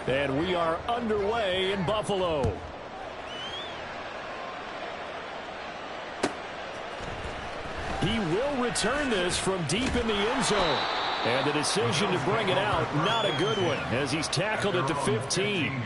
And we are underway in Buffalo. He will return this from deep in the end zone. And the decision to bring it out, not a good one, as he's tackled at the 15.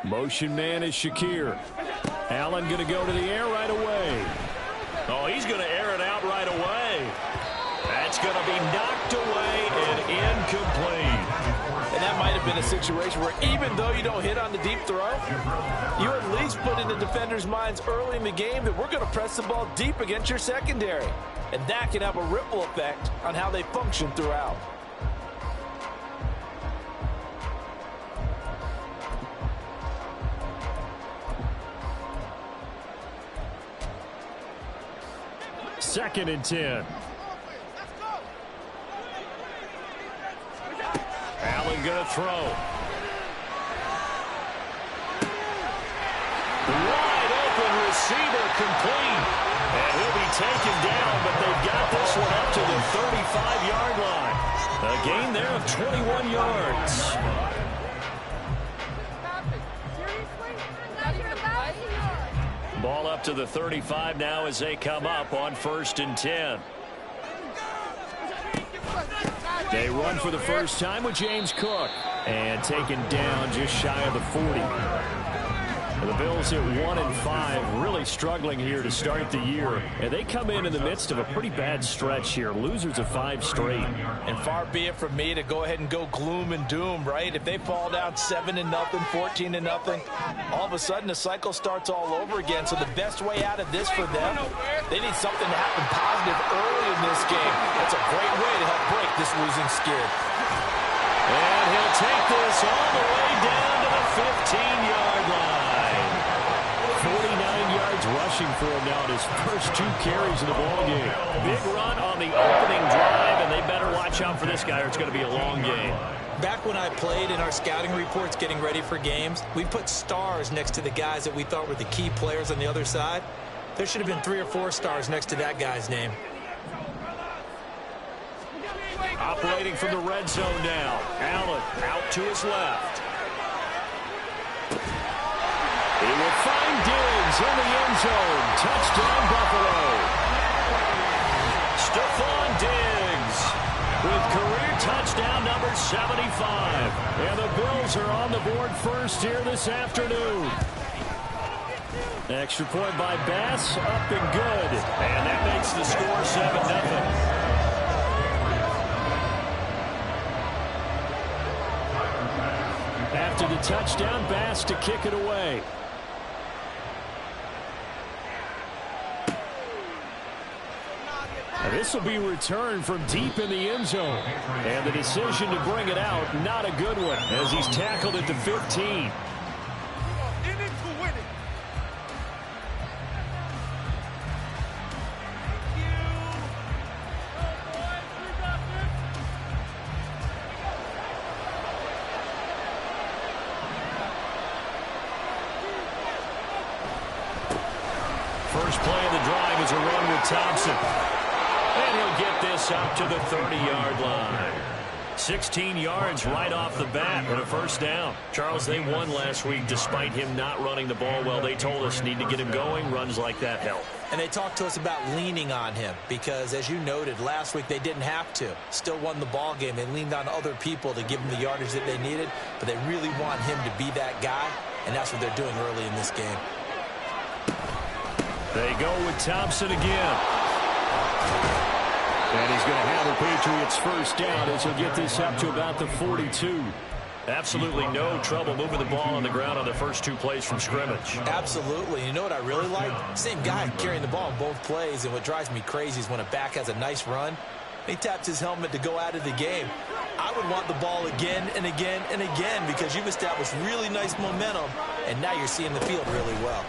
Motion man is Shakir. Allen going to go to the air right away. Oh, he's going to air it out right away. That's going to be knocked away and incomplete. And that might have been a situation where even though you don't hit on the deep throw, you at least put in the defender's minds early in the game that we're going to press the ball deep against your secondary. And that can have a ripple effect on how they function throughout. Second and 10. Allen going to throw. Wide open receiver complete. And he'll be taken down, but they've got this one up to the 35-yard line. A gain there of 21 yards. Ball up to the 35 now as they come up on 1st and 10. They run for the first time with James Cook. And taken down just shy of the 40. The Bills at 1-5, really struggling here to start the year. And they come in the midst of a pretty bad stretch here. Losers of 5 straight. And far be it from me to go ahead and go gloom and doom, right? If they fall down 7-0, 14-0, all of a sudden the cycle starts all over again. So the best way out of this for them, they need something to happen positive early in this game. That's a great way to help break this losing skid. And he'll take this all the way down to the 15-yard line. 49 yards rushing for him now in his first 2 carries in the ballgame. Big run on the opening drive, and they better watch out for this guy or it's going to be a long game. Back when I played in our scouting reports getting ready for games, we put stars next to the guys that we thought were the key players on the other side. There should have been 3 or 4 stars next to that guy's name. Operating from the red zone now. Allen out to his left. He will find Diggs in the end zone. Touchdown, Buffalo. Stephon Diggs with career touchdown number 75. And the Bills are on the board first here this afternoon. Extra point by Bass, up and good. And that makes the score 7-0. After the touchdown, Bass to kick it away. This will be returned from deep in the end zone. And the decision to bring it out, not a good one, as he's tackled at the 15. First play of the drive is a run with Thompson. And he'll get this up to the 30-yard line. 16 yards right off the bat and a first down. Charles, they won last week despite him not running the ball well. They told us need to get him going. Runs like that help. And they talked to us about leaning on him because, as you noted, last week they didn't have to. Still won the ball game. They leaned on other people to give them the yardage that they needed, but they really want him to be that guy, and that's what they're doing early in this game. They go with Thompson again. And he's going to have the Patriots first down as he'll get this up to about the 42. Absolutely no trouble moving the ball on the ground on the first 2 plays from scrimmage. Absolutely. You know what I really like? Same guy carrying the ball in both plays, and what drives me crazy is when a back has a nice run, he taps his helmet to go out of the game. I would want the ball again and again and again because you've established really nice momentum, and now you're seeing the field really well.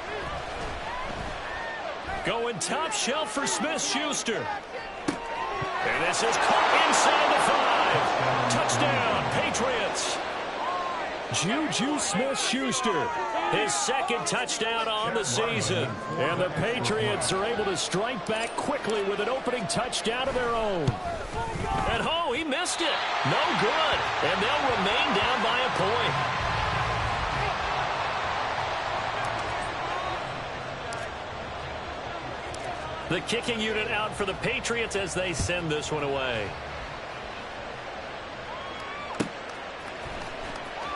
Going top shelf for Smith-Schuster. And this is caught inside the 5. Touchdown, Patriots. Juju Smith-Schuster, his second touchdown on the season. And the Patriots are able to strike back quickly with an opening touchdown of their own. And oh, he missed it. No good. And they'll remain down by a point. The kicking unit out for the Patriots as they send this one away.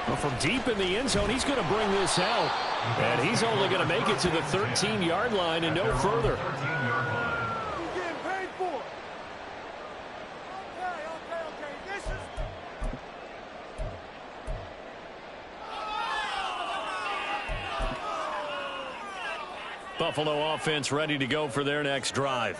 Well, from deep in the end zone, he's going to bring this out. And he's only going to make it to the 13-yard line and no further. Buffalo offense ready to go for their next drive.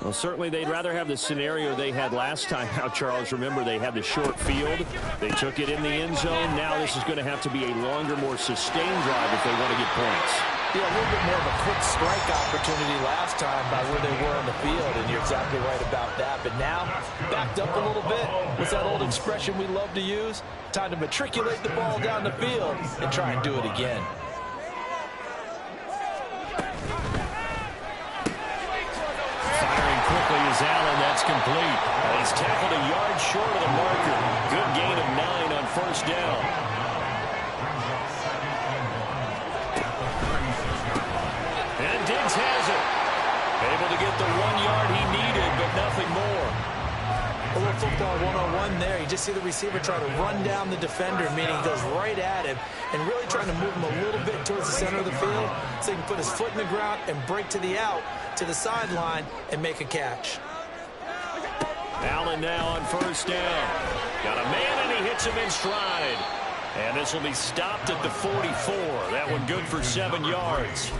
Well, certainly they'd rather have the scenario they had last time out, Charles. Remember, they had the short field. They took it in the end zone. Now this is going to have to be a longer, more sustained drive if they want to get points. Yeah, a little bit more of a quick strike opportunity last time by where they were on the field, and you're exactly right about that. But now, backed up a little bit. What's that old expression we love to use? Time to matriculate the ball down the field and try and do it again. Quickly is Allen, that's complete. He's tackled a yard short of the marker. Good gain of 9 on first down. And Diggs has it. Able to get the 1 yard he needed, but nothing more. A little football 101 there. You just see the receiver try to run down the defender, meaning he goes right at him and really trying to move him a little bit towards the center of the field so he can put his foot in the ground and break to the out, to the sideline, and make a catch. Allen now on first down. Got a man, and he hits him in stride. And this will be stopped at the 44. That one good for 7 yards.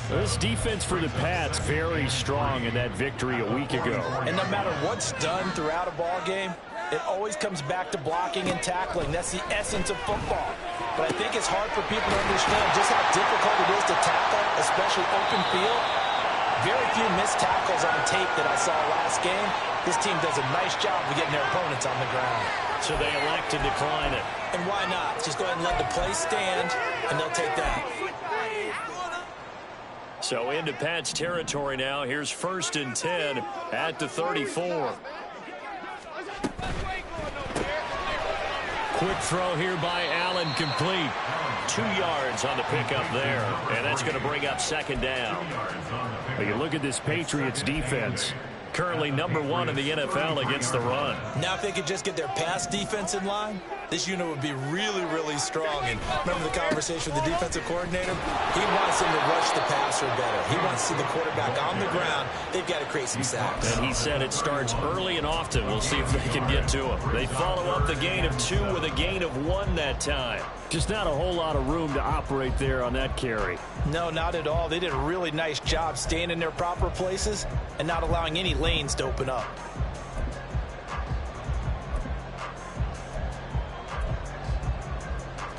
This defense for the Pats very strong in that victory a week ago. And no matter what's done throughout a ball game, it always comes back to blocking and tackling. That's the essence of football. But I think it's hard for people to understand just how difficult it is to tackle, especially open field. Very few missed tackles on tape that I saw last game. This team does a nice job of getting their opponents on the ground. So they elect to decline it. And why not? Just go ahead and let the play stand, and they'll take that. So into Pats territory now. Here's 1st and 10 at the 34. Quick throw here by Allen, complete. 2 yards on the pickup there, and that's going to bring up 2nd down. But you look at this Patriots defense, currently number 1 in the NFL against the run. Now if they could just get their pass defense in line, this unit would be really, really strong. And remember the conversation with the defensive coordinator? He wants them to rush the passer better. He wants to see the quarterback on the ground. They've got to create some sacks. And he said it starts early and often. We'll see if they can get to him. They follow up the gain of 2 with a gain of 1 that time. Just not a whole lot of room to operate there on that carry. No, not at all. They did a really nice job staying in their proper places and not allowing any lanes to open up.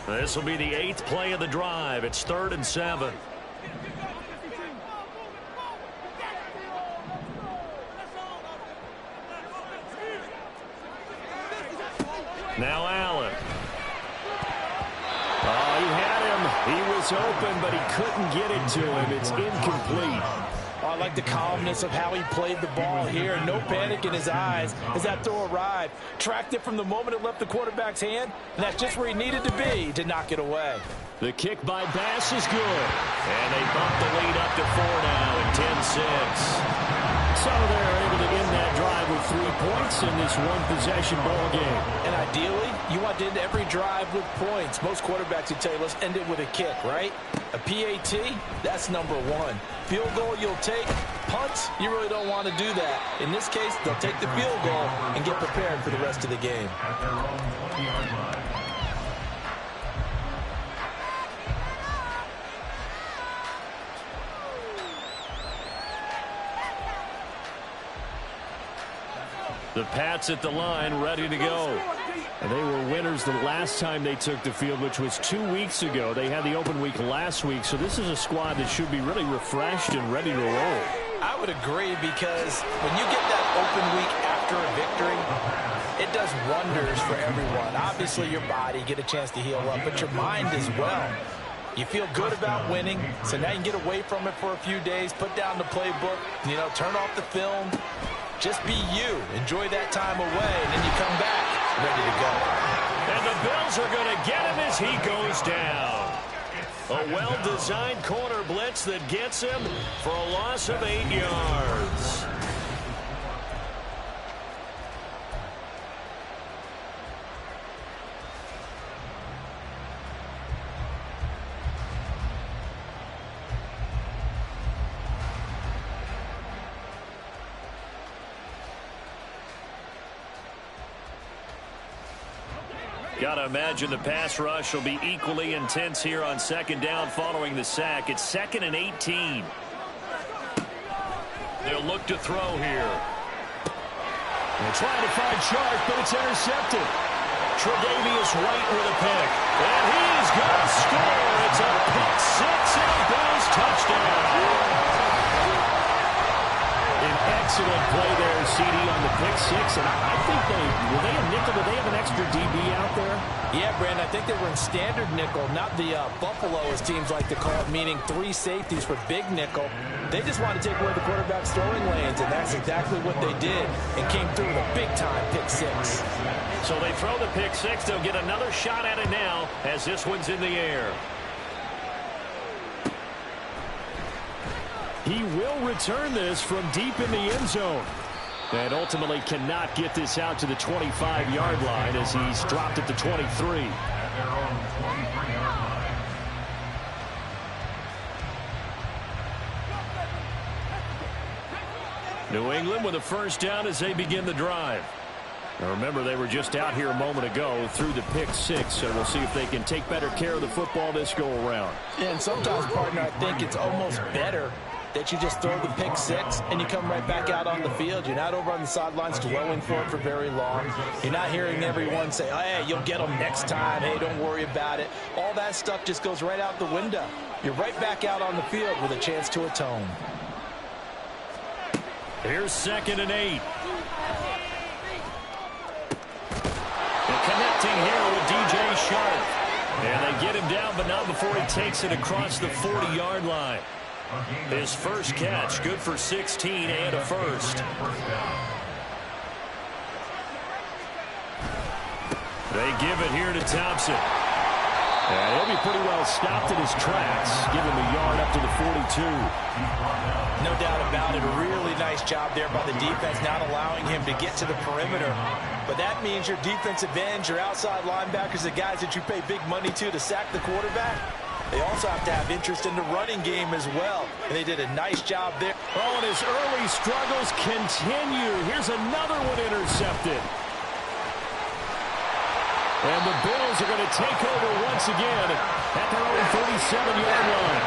This will be the 8th play of the drive. It's 3rd and 7. Now Allen. Oh, he had him. He was open, but he couldn't get it to him. It's incomplete. Oh, I like the calmness of how he played the ball here. No panic in his eyes as that throw arrived. Tracked it from the moment it left the quarterback's hand, and that's just where he needed to be to knock it away. The kick by Bass is good. And they bump the lead up to 4 now at 10-6. So they're able to end that drive with 3 points in this one-possession ball game. And ideally, you want to end every drive with points. Most quarterbacks would tell you, let's end it with a kick, right? A PAT, that's number one. Field goal you'll take. Punts, you really don't want to do that. In this case, they'll take the field goal and get prepared for the rest of the game. The Pats at the line, ready to go. And they were winners the last time they took the field, which was 2 weeks ago. They had the open week last week, so this is a squad that should be really refreshed and ready to roll. I would agree, because when you get that open week after a victory, it does wonders for everyone. Obviously, your body, get a chance to heal up, but your mind as well. You feel good about winning, so now you can get away from it for a few days, put down the playbook, turn off the film. Just be you. Enjoy that time away, and then you come back ready to go. And the Bills are going to get him as he goes down. A well-designed corner blitz that gets him for a loss of 8 yards. Got to imagine the pass rush will be equally intense here on second down following the sack. It's 2nd and 18. They'll look to throw here. They're trying to find Sharp, but it's intercepted. Tre'Davious White with a pick. And he's going to score. It's a pick six and a Bills touchdown. An excellent play there, CD, on the pick six. And I think were they a nickel? Did they have an extra DB out there? Yeah, Brandon, I think they were in standard nickel, not the Buffalo, as teams like to call it, meaning 3 safeties for big nickel. They just want to take away the quarterback's throwing lanes, and that's exactly what they did, and came through with a big-time pick six. So they throw the pick six. They'll get another shot at it now as this one's in the air. He will return this from deep in the end zone. And ultimately cannot get this out to the 25-yard line as he's dropped at the 23. New England with a first down as they begin the drive. Now remember, they were just out here a moment ago through the pick six, so we'll see if they can take better care of the football this go around. And sometimes, partner, I think it's almost better that you just throw the pick six and you come right back out on the field. You're not over on the sidelines dwelling for it for very long. You're not hearing everyone say, oh, hey, you'll get them next time. Hey, don't worry about it. All that stuff just goes right out the window. You're right back out on the field with a chance to atone. Here's 2nd and 8. And connecting here with DJ Sharp. And they get him down, but not before he takes it across the 40-yard line. His first catch, good for 16 and a first. They give it here to Thompson. And he'll be pretty well stopped in his tracks. Give him a yard up to the 42. No doubt about it. A really nice job there by the defense, not allowing him to get to the perimeter. But that means your defensive ends, your outside linebackers, the guys that you pay big money to sack the quarterback, they also have to have interest in the running game as well. And they did a nice job there. Oh, and his early struggles continue. Here's another one intercepted. And the Bills are going to take over once again at their own 37-yard line.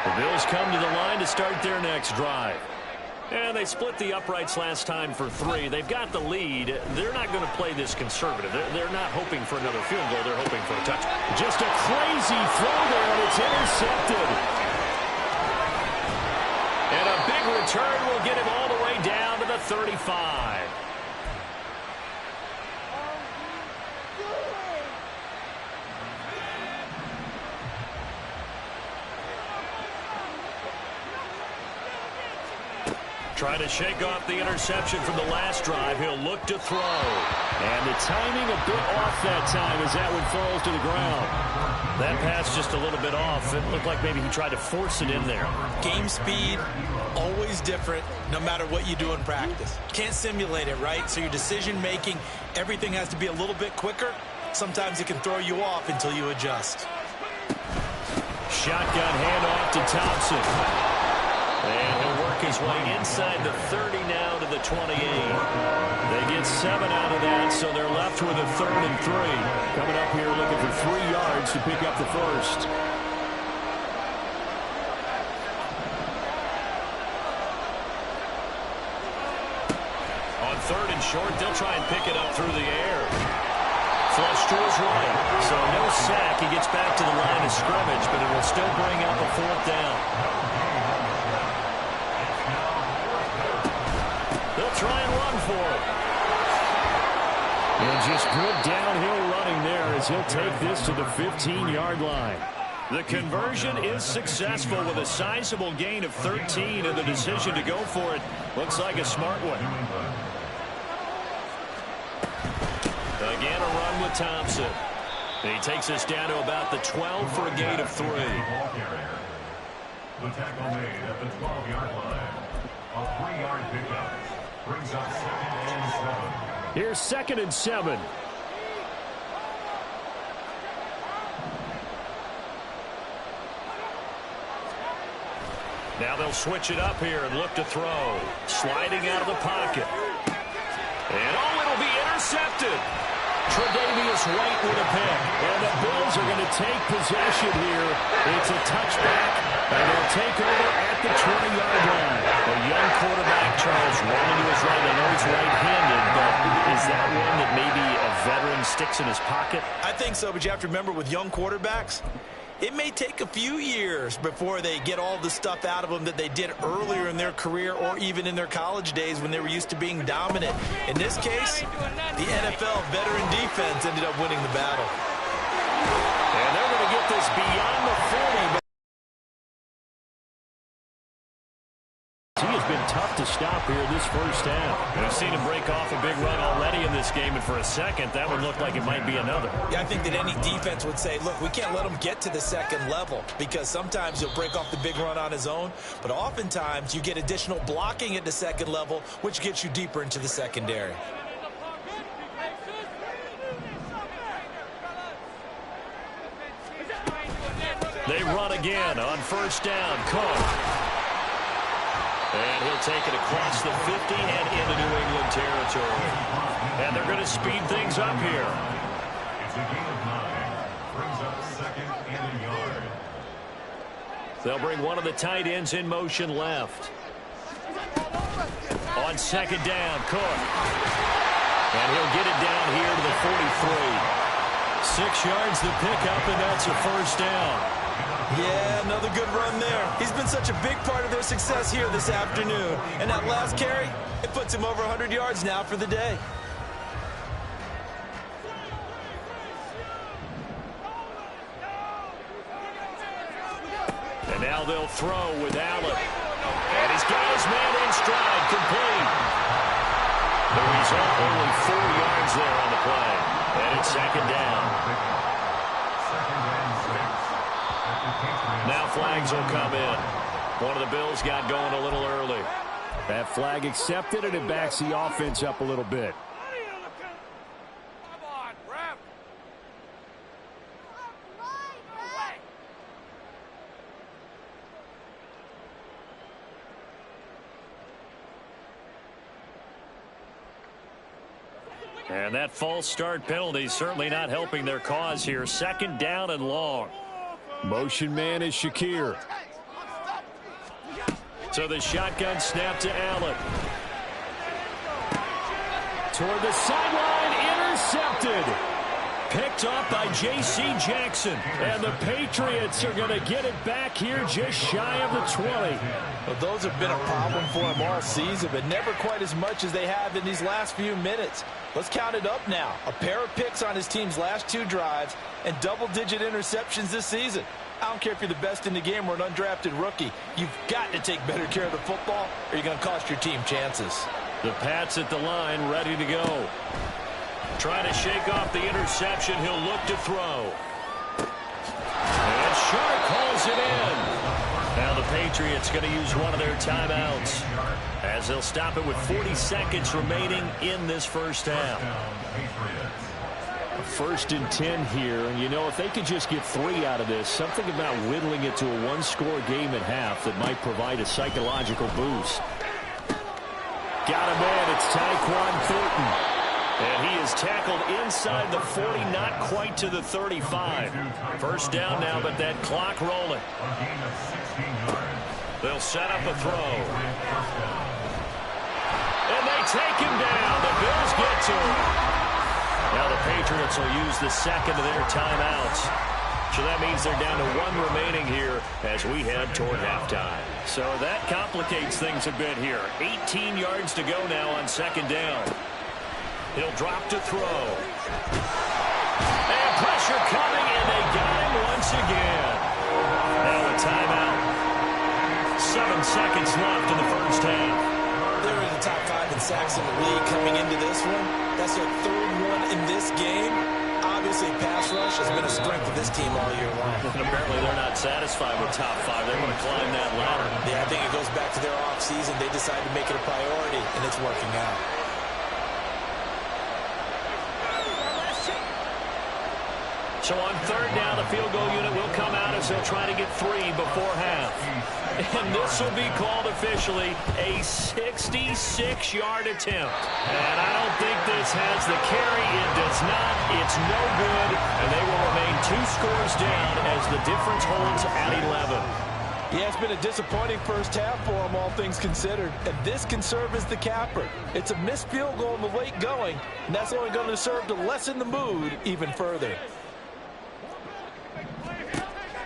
The Bills come to the line to start their next drive. And they split the uprights last time for 3. They've got the lead. They're not going to play this conservative. They're not hoping for another field goal. They're hoping for a touchdown. Just a crazy throw there, and it's intercepted. And a big return will get him all the way down to the 35. Trying to shake off the interception from the last drive. He'll look to throw. And the timing a bit off that time as that one falls to the ground. That pass just a little bit off. It looked like maybe he tried to force it in there. Game speed, always different, no matter what you do in practice. Can't simulate it, right? So your decision-making, everything has to be a little bit quicker. Sometimes it can throw you off until you adjust. Shotgun handoff to Thompson. And he'll work his way inside the 30 now to the 28. They get 7 out of that, so they're left with a 3rd and 3. Coming up here looking for 3 yards to pick up the first. On 3rd and short, they'll try and pick it up through the air. Flush to his right. So no sack. He gets back to the line of scrimmage, but it will still bring up a 4th down. They'll try and run for it. And just good downhill running there as he'll take this to the 15-yard line. The conversion is successful with a sizable gain of 13, and the decision to go for it looks like a smart one. Again, a run with Thompson. He takes us down to about the 12 for a gain of 3. The tackle made at the 12-yard line. A 3-yard pickup brings up 2nd and 7. Here's 2nd and 7. Now they'll switch it up here and look to throw. Sliding out of the pocket. And it'll be intercepted. Tre'Davious White with a pick. And the Bills are going to take possession here. It's a touchback, and they'll take over at the 20-yard line. A young quarterback, Charles, rolling to his right. I know he's right-handed, but is that one that maybe a veteran sticks in his pocket? I think so, but you have to remember with young quarterbacks, it may take a few years before they get all the stuff out of them that they did earlier in their career or even in their college days when they were used to being dominant. In this case, the NFL veteran defense ended up winning the battle. And they're going to get this beyond the 40. He has been tough to stop here this first half. We've seen him break off a big run already in this game, and for a second, that one looked like it might be another. Yeah, I think that any defense would say, look, we can't let him get to the 2nd level because sometimes he'll break off the big run on his own, but oftentimes you get additional blocking at the 2nd level, which gets you deeper into the secondary. They run again on 1st down. Cook. And he'll take it across the 50 and into New England territory. And they're going to speed things up here. It's a gain of 9. Brings up 2nd and a yard. They'll bring one of the tight ends in motion left. On 2nd down, Cook. And he'll get it down here to the 43. 6 yards the pickup, and that's a 1st down. Yeah, another good run there. He's been such a big part of their success here this afternoon. And that last carry, it puts him over 100 yards now for the day. And now they'll throw with Allen. And he's got his man in stride, complete. The result, only 4 yards there on the play. And it's 2nd down. Now flags will come in. One of the Bills got going a little early. That flag accepted, and it backs the offense up a little bit. And that false start penalty certainly not helping their cause here. 2nd down and long. Motion man is Shakir. So the shotgun snap to Allen. Toward the sideline, intercepted. Picked up by J.C. Jackson. And the Patriots are going to get it back here just shy of the 20. Well, those have been a problem for him all season, but never quite as much as they have in these last few minutes. Let's count it up now. A pair of picks on his team's last 2 drives and double-digit interceptions this season. I don't care if you're the best in the game or an undrafted rookie. You've got to take better care of the football or you're going to cost your team chances. The Pats at the line, ready to go. Trying to shake off the interception. He'll look to throw. And Sharp calls it in. Now the Patriots going to use one of their timeouts as they'll stop it with 40 seconds remaining in this first half. First and 10 here, and you know, if they could just get 3 out of this, something about whittling it to a one-score game at half that might provide a psychological boost. Got him in. It's Tyquan Thornton. And he is tackled inside the 40, not quite to the 35. First down now, but that clock rolling. They'll set up a throw. And they take him down. The Bills get to him. Now the Patriots will use the second of their timeouts. So that means they're down to 1 remaining here as we head toward halftime. So that complicates things a bit here. 18 yards to go now on second down. He'll drop to throw. And pressure coming, and they got him once again. Now a timeout. 7 seconds left in the first half. They're in the top 5 in sacks in the league coming into this one. That's their 3rd one in this game. Obviously, pass rush has been a strength of this team all year long. And apparently they're not satisfied with top 5. They're going to climb that ladder. Yeah, I think it goes back to their offseason. They decided to make it a priority, and it's working out. So on third down, the field goal unit will come out as they'll try to get 3 before half. And this will be called officially a 66-yard attempt. And I don't think this has the carry. It does not. It's no good. And they will remain 2 scores down as the difference holds at 11. Yeah, it's been a disappointing first half for them, all things considered. And this can serve as the capper. It's a missed field goal in the late going, and that's only going to serve to lessen the mood even further.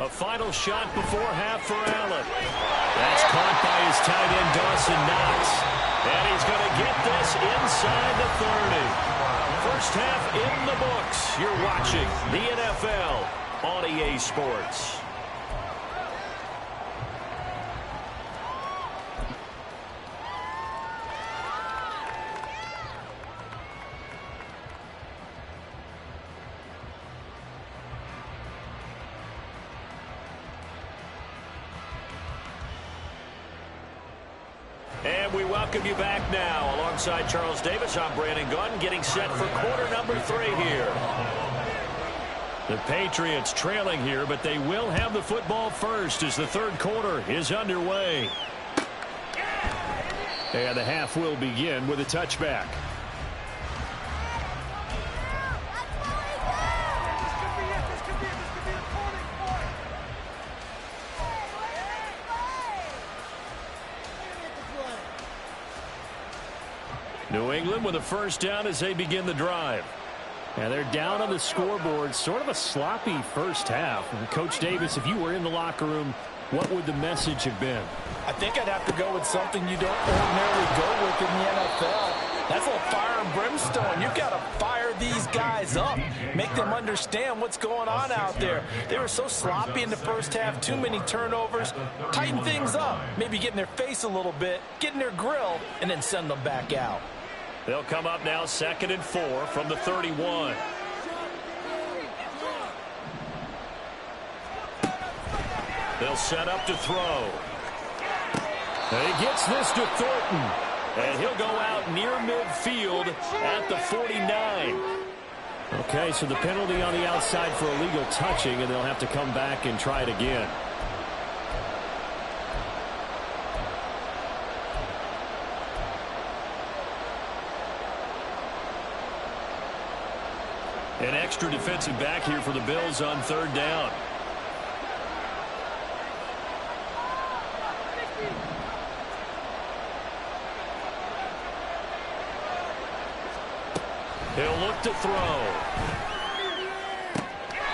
A final shot before half for Allen. That's caught by his tight end, Dawson Knox. And he's going to get this inside the 30. First half in the books. You're watching the NFL on EA Sports. And we welcome you back now. Alongside Charles Davis, I'm Brandon Gunn, getting set for quarter number 3 here. The Patriots trailing here, but they will have the football first as the third quarter is underway. And the half will begin with a touchback. New England with a first down as they begin the drive. And they're down on the scoreboard. Sort of a sloppy first half. And Coach Davis, if you were in the locker room, what would the message have been? I think I'd have to go with something you don't ordinarily go with in the NFL. That's a little fire and brimstone. You've got to fire these guys up. Make them understand what's going on out there. They were so sloppy in the first half. Too many turnovers. Tighten things up. Maybe get in their face a little bit. Get in their grill. And then send them back out. They'll come up now 2nd and 4 from the 31. They'll set up to throw. And he gets this to Thornton. And he'll go out near midfield at the 49. Okay, so the penalty on the outside for illegal touching, and they'll have to come back and try it again. An extra defensive back here for the Bills on third down. He'll look to throw.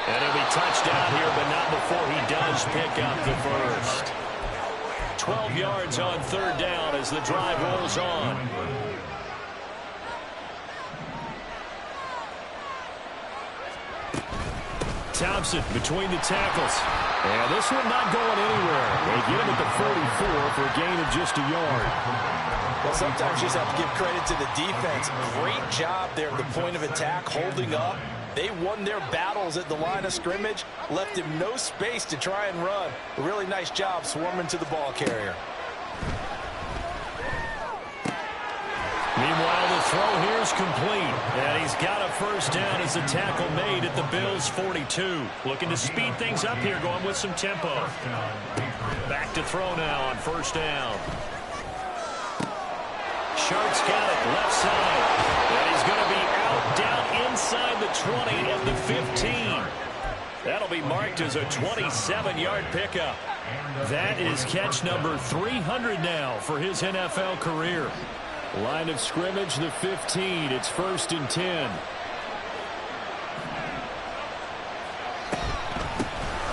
And he'll be touched down here, but not before he does pick up the first. 12 yards on third down as the drive rolls on. Thompson between the tackles. And this one not going anywhere. They get him at the 44 for a gain of just a yard. Well, sometimes you just have to give credit to the defense. Great job there at the point of attack, holding up. They won their battles at the line of scrimmage, left him no space to try and run. A really nice job swarming to the ball carrier. Meanwhile, the throw here is complete. And he's got a first down as the tackle made at the Bills' 42. Looking to speed things up here, going with some tempo. Back to throw now on first down. Sharp's got it left side. And he's going to be out down inside the 20 at the 15. That'll be marked as a 27-yard pickup. That is catch number 300 now for his NFL career. Line of scrimmage, the 15. It's 1st and 10.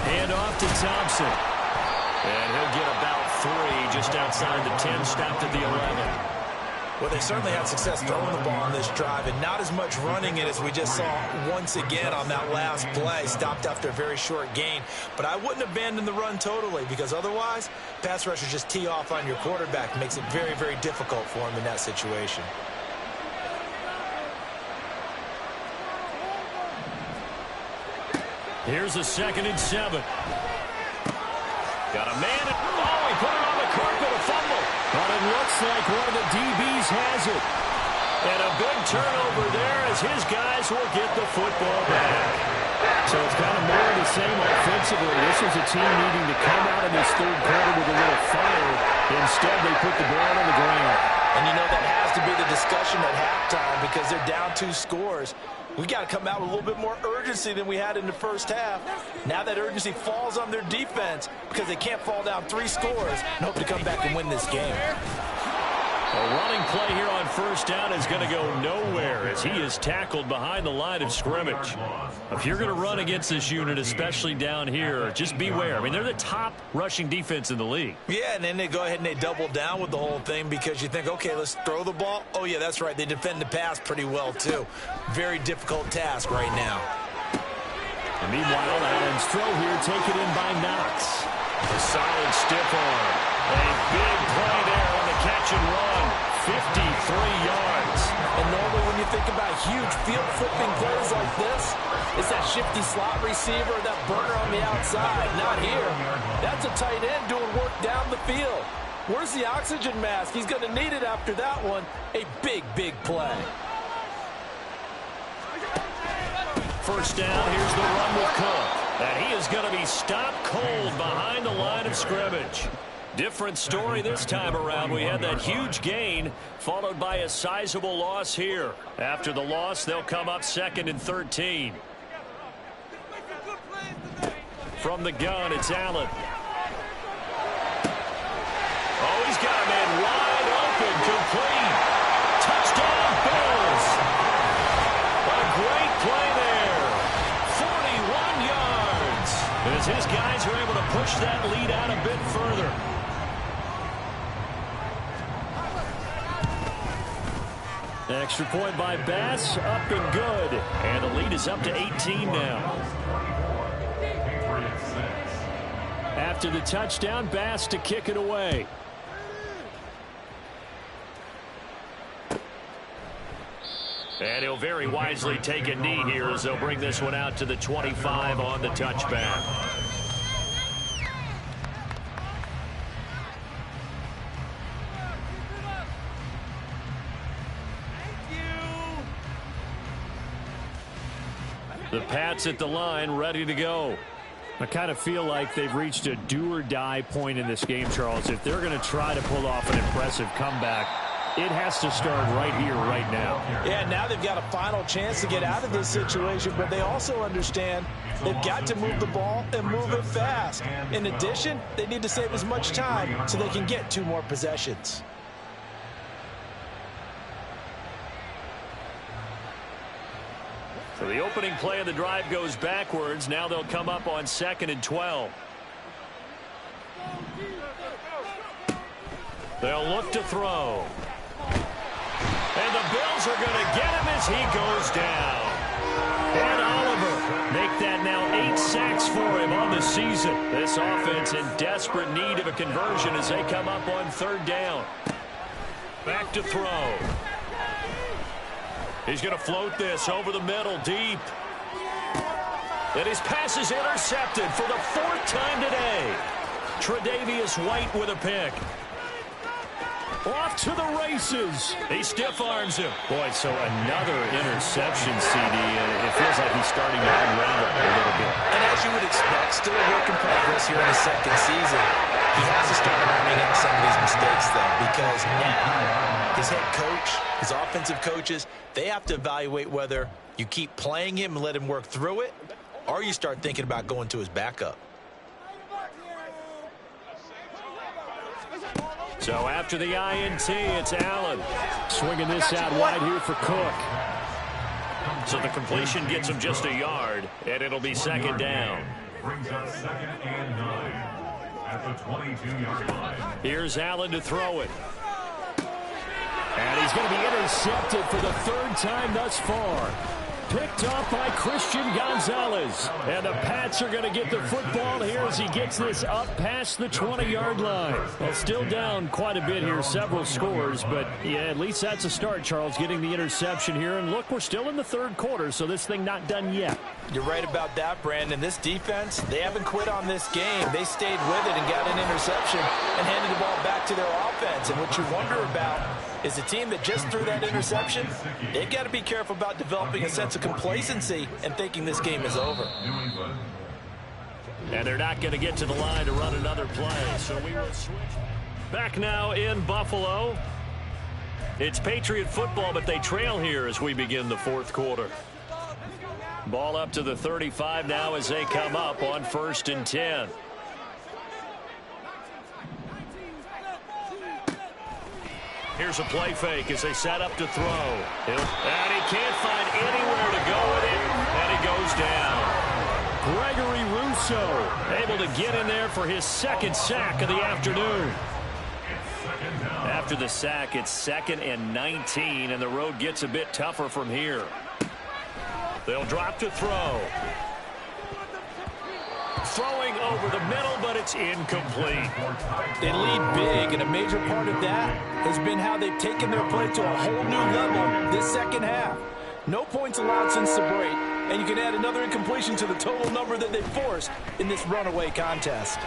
Hand off to Thompson. And he'll get about 3 just outside the 10, stopped at the 11. Well, they certainly had success throwing the ball on this drive, and not as much running it as we just saw once again on that last play. Stopped after a very short gain. But I wouldn't abandon the run totally, because otherwise, pass rushers just tee off on your quarterback. It makes it very, very difficult for him in that situation. Here's a 2nd and 7. Got a man. Oh, he put it on the carpet, a fumble. But it looks like one of the DBs has it. And a big turnover there as his guys will get the football back. So it's kind of more of the same offensively. This is a team needing to come out in this 3rd quarter with a little fire. Instead, they put the ball on the ground. And you know that has to be the discussion at halftime because they're down 2 scores. We got to come out with a little bit more urgency than we had in the first half. Now that urgency falls on their defense because they can't fall down 3 scores and hope to come back and win this game. A running play here on first down is going to go nowhere as he is tackled behind the line of scrimmage. If you're going to run against this unit, especially down here, just beware. I mean, they're the top rushing defense in the league. Yeah, and then they go ahead and they double down with the whole thing because you think, okay, let's throw the ball. Oh, yeah, that's right. They defend the pass pretty well, too. Very difficult task right now. And meanwhile, Allen's throw here taken in by Knox. A solid stiff arm. A big play there on the catch and run. 53 yards. And normally when you think about huge field-flipping plays like this, it's that shifty slot receiver, that burner on the outside. Not here. That's a tight end doing work down the field. Where's the oxygen mask? He's going to need it after that one. A big, big play. First down, here's the run with Cook. And he is going to be stopped cold behind the line of scrimmage. Different story this time around. We had that huge gain followed by a sizable loss here. After the loss, they'll come up 2nd and 13. From the gun, it's Allen. Oh, he's got a man wide open, complete. Touchdown, Bills. A great play there. 41 yards. As his guys are able to push that lead out a bit further. Extra point by Bass, up and good. And the lead is up to 18 now. After the touchdown, Bass to kick it away. And he'll very wisely take a knee here as they'll bring this one out to the 25 on the touchback. The Pats at the line, ready to go. I kind of feel like they've reached a do-or-die point in this game, Charles. If they're going to try to pull off an impressive comeback, it has to start right here, right now. Yeah, now they've got a final chance to get out of this situation, but they also understand they've got to move the ball and move it fast. In addition, they need to save as much time so they can get 2 more possessions. So the opening play of the drive goes backwards. Now they'll come up on 2nd and 12. They'll look to throw. And the Bills are going to get him as he goes down. And Oliver make that now 8 season. This offense in desperate need of a conversion as they come up on third down. Back to throw. He's going to float this over the middle, deep. And his pass is intercepted for the fourth time today. Tre'Davious White with a pick. Off to the races. He stiff arms him. Boy, so another interception, CD. It feels like he's starting to unravel a little bit. And as you would expect, still a work in progress here in the second season. He has to start learning out some of these mistakes, though, because now his head coach, his offensive coaches, they have to evaluate whether you keep playing him and let him work through it, or you start thinking about going to his backup. So after the INT, it's Allen. Swinging this out wide here for Cook. So the completion gets him just a yard, and it'll be second down. Brings up 2nd and 9 at the 22-yard line. Here's Allen to throw it. And he's going to be intercepted for the third time thus far. Picked off by Christian Gonzalez. And the Pats are going to get the football here as he gets this up past the 20-yard line. Well, still down quite a bit here, several scores. But, yeah, at least that's a start, Charles, getting the interception here. And, look, we're still in the third quarter, so this thing not done yet. You're right about that, Brandon. This defense, they haven't quit on this game. They stayed with it and got an interception and handed the ball back to their offense. And what you wonder about is a team that just threw that interception, they've got to be careful about developing a sense of complacency and thinking this game is over. And they're not going to get to the line to run another play, so we will switch. Back now in Buffalo. It's Patriot football, but they trail here as we begin the fourth quarter. Ball up to the 35 now as they come up on 1st and 10. Here's a play fake as they set up to throw. And he can't find anywhere to go with it, and he goes down. Gregory Rousseau able to get in there for his second sack of the afternoon. After the sack, it's 2nd and 19, and the road gets a bit tougher from here. They'll drop to throw. Throwing over the middle, but it's incomplete. They lead big, and a major part of that has been how they've taken their play to a whole new level this second half. No points allowed since the break, and you can add another incompletion to the total number that they forced in this runaway contest.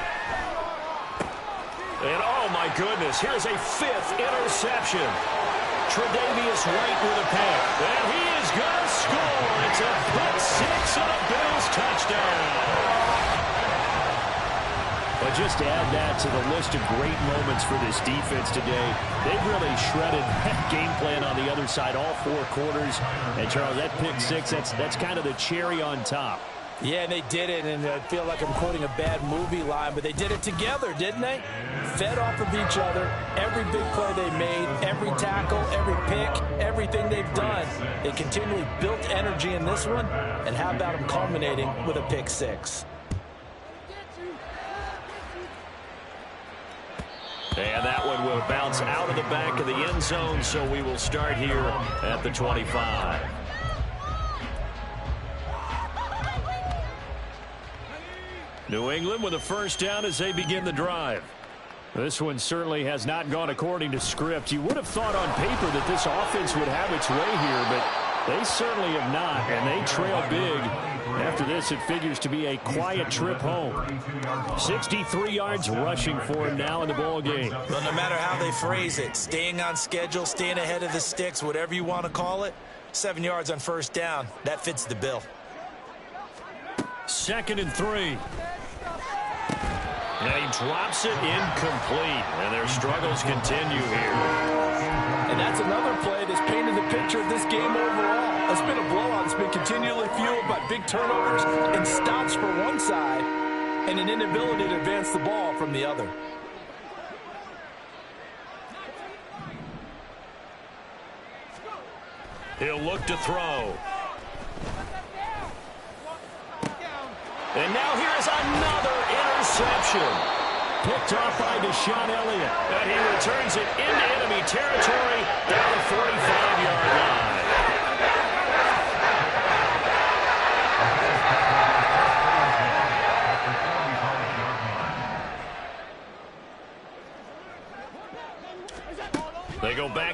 And oh my goodness, here's a 5th interception. Tre'Davious White with a pick. And he is going to score. It's a pick 6 and a Bills touchdown. But just to add that to the list of great moments for this defense today, they've really shredded that game plan on the other side all 4 quarters. And, Charles, that pick 6, that's kind of the cherry on top. Yeah, they did it, and I feel like I'm quoting a bad movie line, but they did it together, didn't they? Fed off of each other, every big play they made, every tackle, every pick, everything they've done. They continually built energy in this one, and how about them culminating with a pick 6? And that one will bounce out of the back of the end zone, so we will start here at the 25. New England with a first down as they begin the drive. This one certainly has not gone according to script. You would have thought on paper that this offense would have its way here, but they certainly have not, and they trail big. After this, it figures to be a quiet trip home. 63 yards rushing for him now in the ball game. Well, no matter how they phrase it, staying on schedule, staying ahead of the sticks, whatever you want to call it, 7 yards on first down, that fits the bill. 2nd and 3. And he drops it incomplete, and their struggles continue here. And that's another play that's painted the picture of this game overall. It's been a blowout. It's been continually fueled by big turnovers and stops for one side and an inability to advance the ball from the other. He'll look to throw. And now here's another interception. Picked off by Deshaun Elliott. And he returns it into enemy territory down the 45-yard line.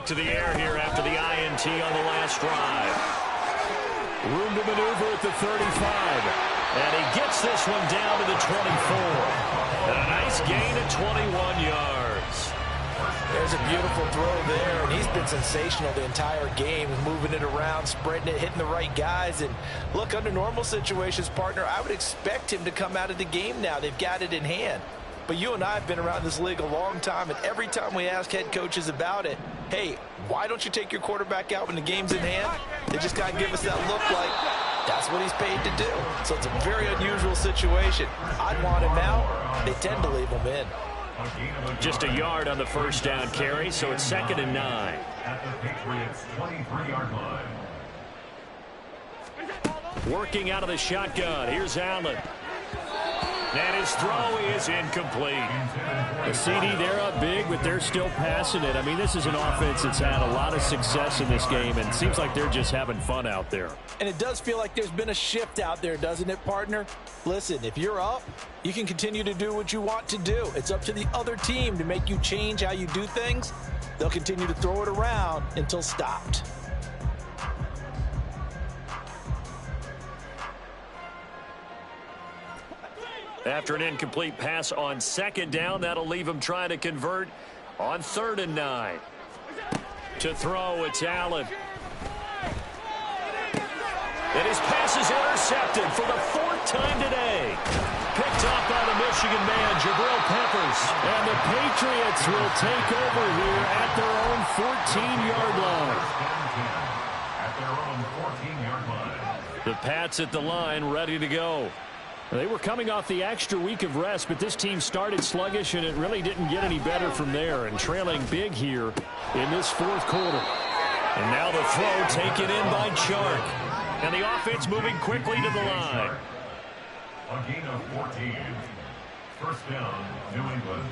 back to the air here after the INT on the last drive. Room to maneuver at the 35. And he gets this one down to the 24. And a nice gain of 21 yards. There's a beautiful throw there, and he's been sensational the entire game, moving it around, spreading it, hitting the right guys. And look, under normal situations, partner, I would expect him to come out of the game now. They've got it in hand. But you and I have been around this league a long time, and every time we ask head coaches about it, hey, why don't you take your quarterback out when the game's in hand? They just got to give us that look like that's what he's paid to do. So it's a very unusual situation. I'd want him out. They tend to leave him in. Just a yard on the first down carry, so it's 2nd and 9. At the Patriots' 23-yard line. Working out of the shotgun. Here's Allen. And his throw is incomplete. The CD, they're up big, but they're still passing it. I mean, this is an offense that's had a lot of success in this game, and it seems like they're just having fun out there. And it does feel like there's been a shift out there, doesn't it, partner? Listen, if you're up, you can continue to do what you want to do. It's up to the other team to make you change how you do things. They'll continue to throw it around until stopped. After an incomplete pass on 2nd down, that'll leave him trying to convert on 3rd and 9. To throw, it's Allen. And his pass is intercepted for the 4th time today. Picked up by the Michigan man, Jabril Peppers. And the Patriots will take over here at their own 14-yard line. At their own 14-yard line. The Pats at the line, ready to go. They were coming off the extra week of rest, but this team started sluggish, and it really didn't get any better from there, and trailing big here in this 4th quarter. And now the throw taken in by Chark. And the offense moving quickly to the line. A gain of 14. First down, New England.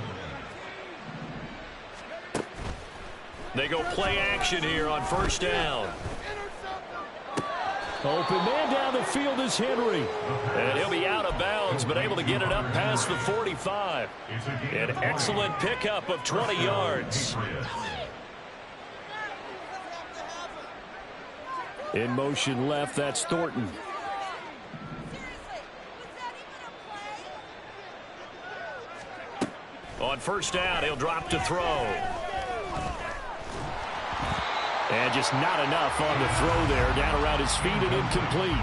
They go play action here on 1st down. Open man down the field is Henry. And he'll be out of bounds, but able to get it up past the 45. An excellent pickup of 20 yards. In motion left, that's Thornton. On 1st down, he'll drop to throw. And just not enough on the throw there. Down around his feet and incomplete.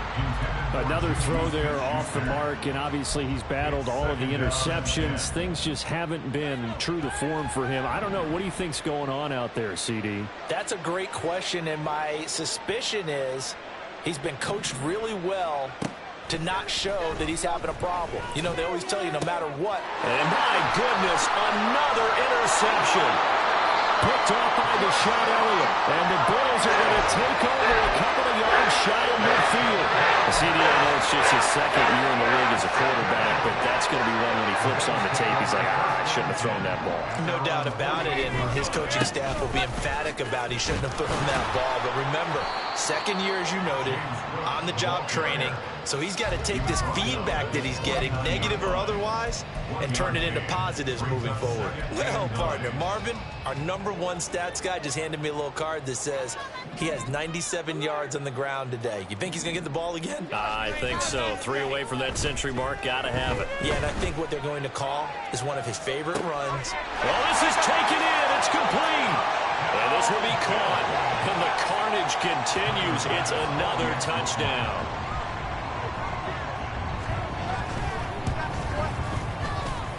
Another throw there off the mark, and obviously he's battled all of the interceptions. Things just haven't been true to form for him. I don't know. What do you think's going on out there, CD? That's a great question, and my suspicion is he's been coached really well to not show that he's having a problem. You know, they always tell you no matter what. And my goodness, another interception. Picked off by Deshaun Elliott. And the Bills are going to take over a couple of yards shy of midfield. CD, I know it's just his 2nd year in the league as a quarterback, but that's going to be one when he flips on the tape. He's like, I shouldn't have thrown that ball. No doubt about it, and his coaching staff will be emphatic about he shouldn't have thrown that ball. But remember, 2nd year, as you noted, on-the-job training. So he's got to take this feedback that he's getting, negative or otherwise, and turn it into positives moving forward. Well, partner, Marvin, our #1 stats guy, just handed me a little card that says he has 97 yards on the ground today. You think he's going to get the ball again? I think so. 3 away from that century mark. Got to have it. Yeah, and I think what they're going to call is one of his favorite runs. Well, this is taken in. It's complete. And this will be caught. And the carnage continues. It's another touchdown.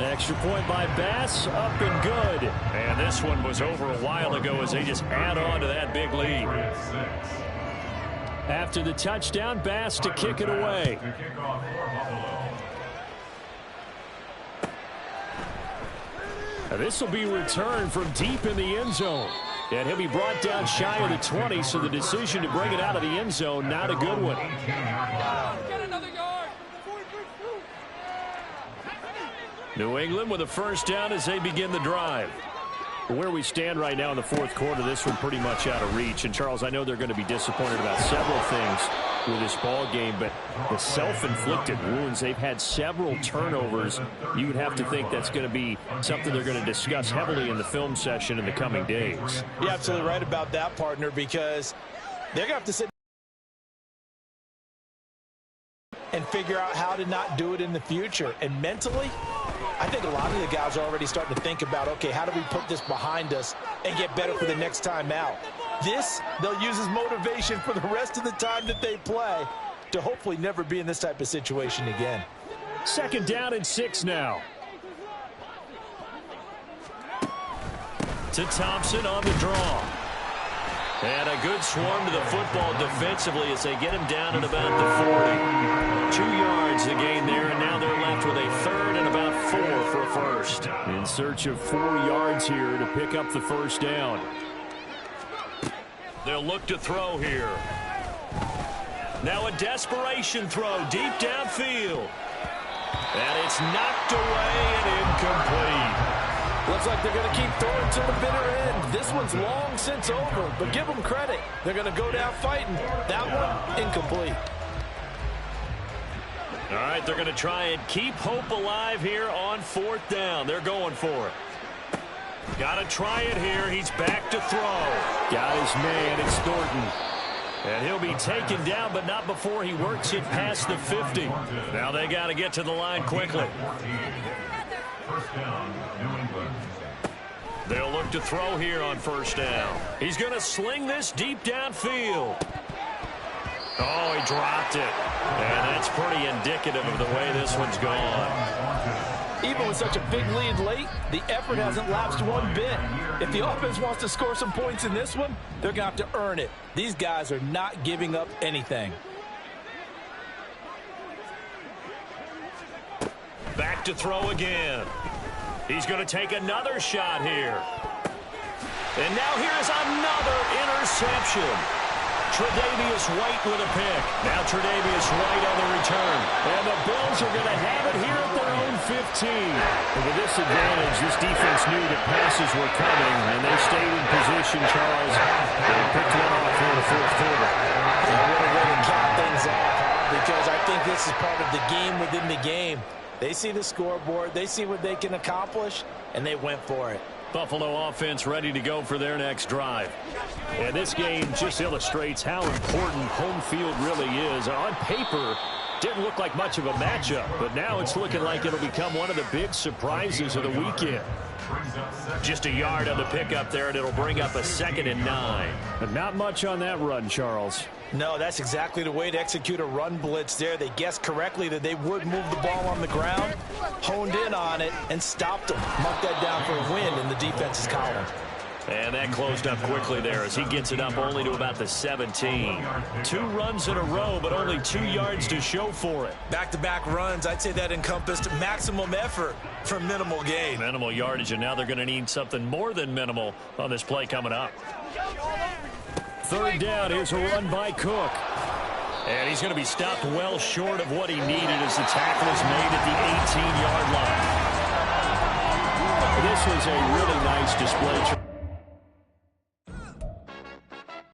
Extra point by Bass, up and good. And this one was over a while ago as they just add on to that big lead. After the touchdown, Bass to kick it away. This will be returned from deep in the end zone. And he'll be brought down shy of the 20, so the decision to bring it out of the end zone, not a good one. New England with a 1st down as they begin the drive. Where we stand right now in the 4th quarter, this one pretty much out of reach. And, Charles, I know they're going to be disappointed about several things. with this ball game, but the self-inflicted wounds, they've had several turnovers. You would have to think that's going to be something they're going to discuss heavily in the film session in the coming days. You're absolutely right about that, partner, because they're going to have to sit and figure out how to not do it in the future. And mentally, I think a lot of the guys are already starting to think about, okay, how do we put this behind us and get better for the next time out? This, they'll use as motivation for the rest of the time that they play to hopefully never be in this type of situation again. 2nd down and 6 now. To Thompson on the draw. And a good swarm to the football defensively as they get him down at about the 40. 2 yards the gain there, and now they're left with a 3rd and about 4 for a first. In search of 4 yards here to pick up the 1st down. They'll look to throw here. Now a desperation throw deep downfield. And it's knocked away and incomplete. Looks like they're going to keep throwing to the bitter end. This one's long since over, but give them credit. They're going to go down fighting. That one, incomplete. All right, they're going to try and keep hope alive here on 4th down. They're going for it. Got to try it here. He's back to throw. Got his man. It's Thornton. And he'll be taken down, but not before he works it past the 50. Now they got to get to the line quickly. 1st down, New England. They'll look to throw here on 1st down. He's going to sling this deep downfield. Oh, he dropped it. And that's pretty indicative of the way this one's gone. Even with such a big lead late, the effort hasn't lapsed one bit. If the offense wants to score some points in this one, they're going to have to earn it. These guys are not giving up anything. Back to throw again. He's going to take another shot here. And now here's another interception. Tre'Davious White with a pick. Now Tre'Davious White on the return. And the Bills are going to have it here at their own 15. And with this advantage, this defense knew that passes were coming, and they stayed in position, Charles. They picked one off here in the 4th quarter. And what a way to cap things off, because I think this is part of the game within the game. They see the scoreboard, they see what they can accomplish, and they went for it. Buffalo offense ready to go for their next drive. And this game just illustrates how important home field really is. On paper, didn't look like much of a matchup, but now it's looking like it'll become one of the big surprises of the weekend. Just a yard on the pickup there, and it'll bring up a 2nd and 9. But not much on that run, Charles. No, that's exactly the way to execute a run blitz there. They guessed correctly that they would move the ball on the ground, honed in on it, and stopped them. Mark that down for a win in the defense's column. And that closed up quickly there as he gets it up only to about the 17. 2 runs in a row, but only 2 yards to show for it. Back-to-back runs, I'd say that encompassed maximum effort for minimal gain. Minimal yardage, and now they're going to need something more than minimal on this play coming up. 3rd down, here's a run by Cook. And he's going to be stopped well short of what he needed as the tackle is made at the 18-yard line. This was a really nice display.